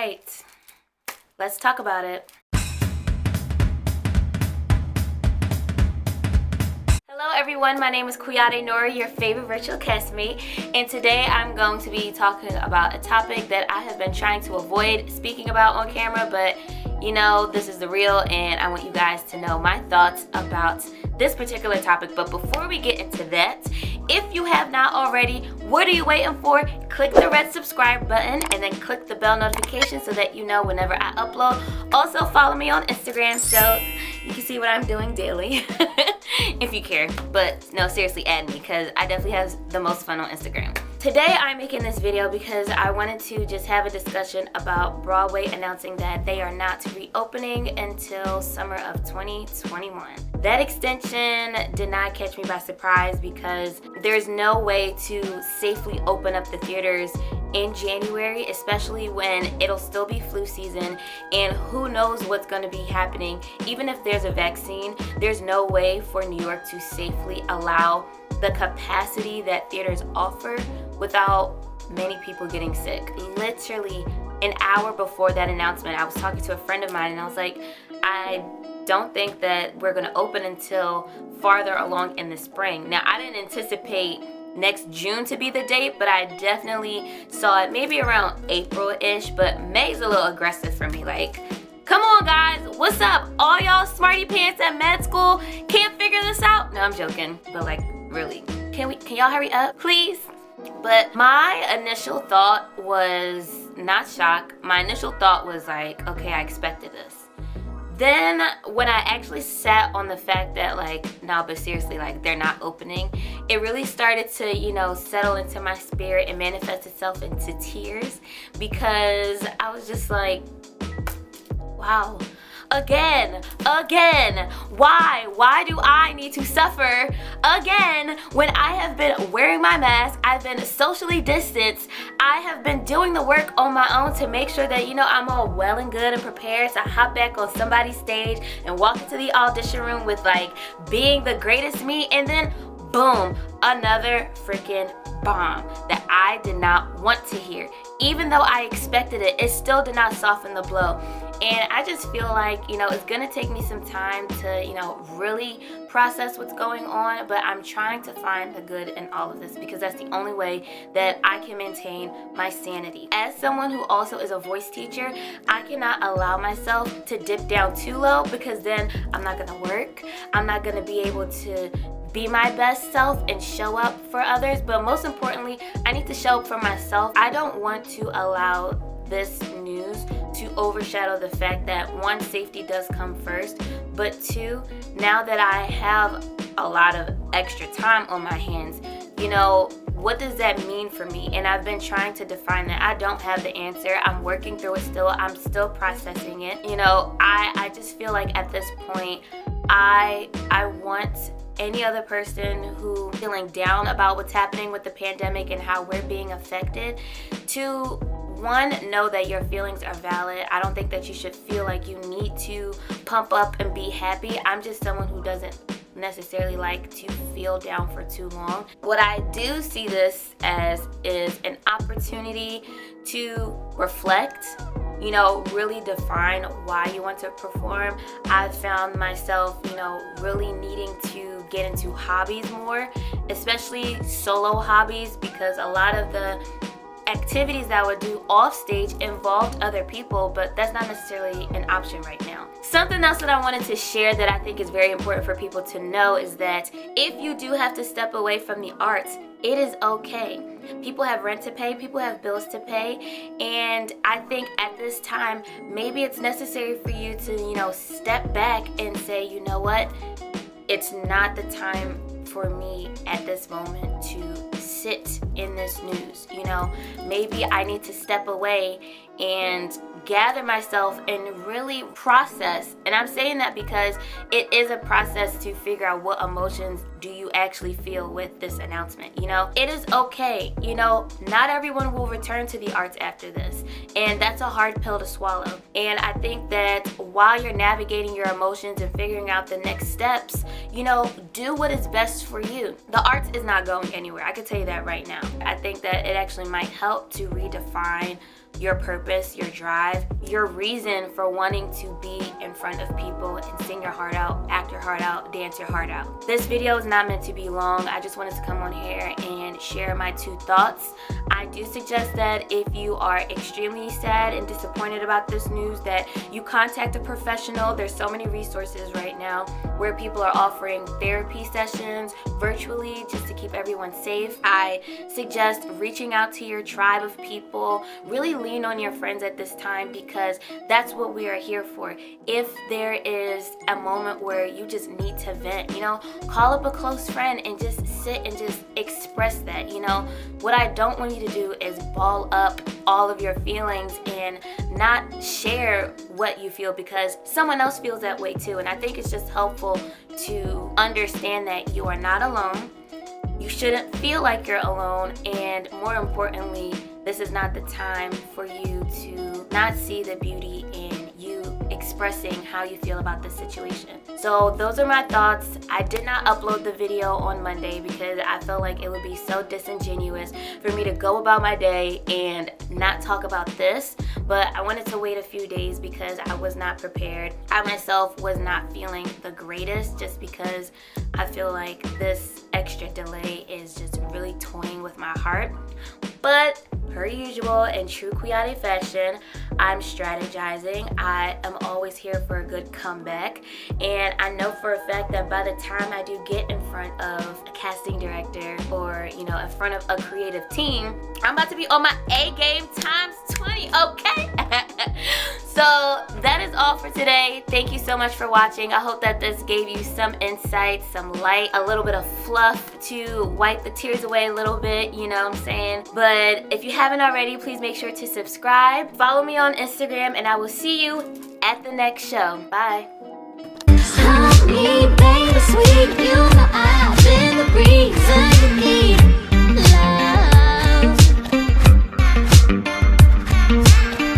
right, let's talk about it. Hello everyone, my name is Queade Norah, your favorite virtual castmate, and today I'm going to be talking about a topic that I have been trying to avoid speaking about on camera, but you know, this is the real and I want you guys to know my thoughts about this particular topic. But before we get into that, if you have not already, what are you waiting for? Click the red subscribe button and then click the bell notification so that you know whenever I upload. Also follow me on Instagram so you can see what I'm doing daily if you care. But no, seriously, add me because I definitely have the most fun on Instagram. Today I'm making this video because I wanted to just have a discussion about Broadway announcing that they are not reopening until summer of 2021. That extension did not catch me by surprise because there's no way to safely open up the theaters in January, especially when it'll still be flu season and who knows what's going to be happening. Even if there's a vaccine, there's no way for New York to safely allow the capacity that theaters offer without many people getting sick. Literally an hour before that announcement, I was talking to a friend of mine and I was like, I don't think that we're going to open until farther along in the spring. Now, I didn't anticipate next June to be the date, but I definitely saw it maybe around April-ish, but May's a little aggressive for me. Like, come on guys, what's up? All y'all smarty pants at med school can't figure this out? No, I'm joking, but like, really, can y'all hurry up, please? But my initial thought was not shock. My initial thought was like, okay, I expected this. Then when I actually sat on the fact that like, no, but seriously, like they're not opening, it really started to, you know, settle into my spirit and manifest itself into tears because I was just like, wow. Again, why do I need to suffer again when I have been wearing my mask, I've been socially distanced, I have been doing the work on my own to make sure that, you know, I'm all well and good and prepared to hop back on somebody's stage and walk into the audition room with like being the greatest me, and then boom, another freaking bomb that I did not want to hear. Even though I expected it, it still did not soften the blow. And I just feel like, you know, it's gonna take me some time to, you know, really process what's going on, but I'm trying to find the good in all of this because that's the only way that I can maintain my sanity. As someone who also is a voice teacher, I cannot allow myself to dip down too low because then I'm not gonna work. I'm not gonna be able to be my best self and show up for others, but most importantly, I need to show up for myself. I don't want to allow this news to overshadow the fact that one, safety does come first, but two, now that I have a lot of extra time on my hands, you know, what does that mean for me? And I've been trying to define that. I don't have the answer. I'm working through it still. I'm still processing it. You know, I just feel like at this point, I want any other person who feeling down about what's happening with the pandemic and how we're being affected to, one, know that your feelings are valid. I don't think that you should feel like you need to pump up and be happy. I'm just someone who doesn't necessarily like to feel down for too long. What I do see this as is an opportunity to reflect, you know, really define why you want to perform. I've found myself, you know, really needing to get into hobbies more, especially solo hobbies, because a lot of the activities that I would do off stage involved other people, but that's not necessarily an option right now. Something else that I wanted to share that I think is very important for people to know is that if you do have to step away from the arts, it is okay. People have rent to pay, people have bills to pay, and I think at this time, maybe it's necessary for you to, you know, step back and say, you know what, it's not the time for me at this moment to sit in this news. You know, maybe I need to step away and gather myself and really process. And I'm saying that because it is a process to figure out what emotions do you actually feel with this announcement. You know, it is okay. You know, not everyone will return to the arts after this, and that's a hard pill to swallow. And I think that while you're navigating your emotions and figuring out the next steps, you know, do what is best for you. The arts is not going anywhere. I can tell you that right now. I think that it actually might help to redefine your purpose, your drive, your reason for wanting to be in front of people and sing your heart out, act your heart out, dance your heart out. This video is not meant to be long. I just wanted to come on here and share my 2 thoughts. I do suggest that if you are extremely sad and disappointed about this news, that you contact a professional. There's so many resources right now where people are offering therapy sessions virtually just to keep everyone safe. I suggest reaching out to your tribe of people. Really lean on your friends at this time, because that's what we are here for. If there is a moment where you just need to vent, call up a close friend and just sit and just express that. What I don't want you to do is ball up all of your feelings and not share what you feel, because someone else feels that way too. And I think it's just helpful to understand that you are not alone. You shouldn't feel like you're alone, and more importantly, this is not the time for you to not see the beauty in you expressing how you feel about this situation. So those are my thoughts. I did not upload the video on Monday because I felt like it would be so disingenuous for me to go about my day and not talk about this, but I wanted to wait a few days because I was not prepared. I myself was not feeling the greatest, just because I feel like this extra delay is just really toying with my heart. But per usual, in true Queade fashion, I'm strategizing. I am always here for a good comeback, and I know for a fact that by the time I do get in front of a casting director or in front of a creative team, I'm about to be on my A game times 20, okay? So that is all for today. Thank you so much for watching. I hope that this gave you some insight, some light, a little bit of fluff to wipe the tears away a little bit, you know what I'm saying? But if you haven't already, please make sure to subscribe. Follow me on Instagram, and I will see you at the next show. Bye. Honey, baby, sweet, you